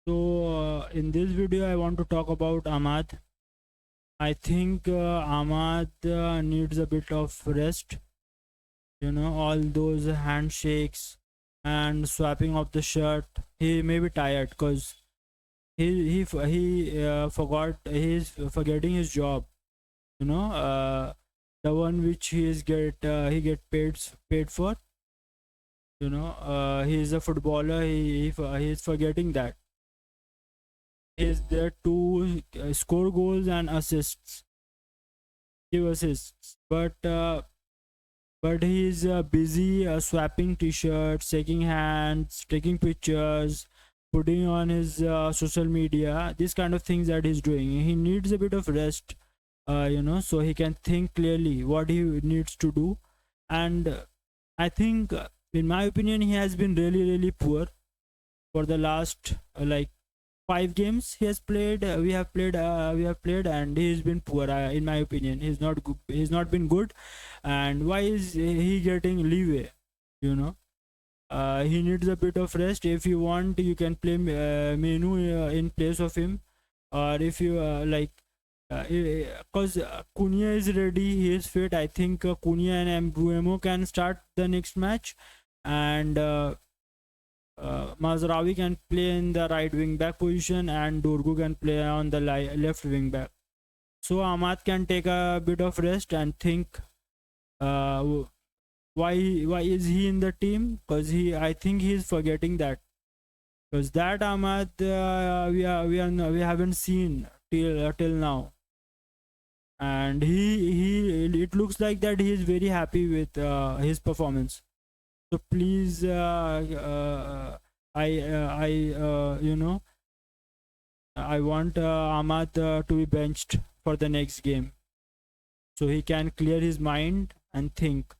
So in this video I want to talk about Ahmad. I think Ahmad needs a bit of rest. All those handshakes and swapping of the shirt. He may be tired because he forgot he's forgetting his job. The one which he get paid for. He is a footballer. He is forgetting that is there to score goals and give assists, but he's busy swapping t-shirts, shaking hands, taking pictures, putting on his social media, these kind of things that he's doing. He needs a bit of rest, so he can think clearly what he needs to do. And I think, in my opinion, he has been really poor for the last 5 games he has played. We have played, and he's been poor. In my opinion, he's not been good. And why is he getting leeway? You know, he needs a bit of rest. If you want, you can play Menu in place of him, or if you because Cunha is ready, he is fit. I think Cunha and Mbuemo can start the next match, and Mazraoui can play in the right wing back position, and Dorgu can play on the left wing back. So Ahmad can take a bit of rest and think uh, why is he in the team? Because I think he is forgetting that, because that Ahmad we haven't seen till now. And he it looks like that he is very happy with his performance. So please, I want Ahmad to be benched for the next game, so he can clear his mind and think.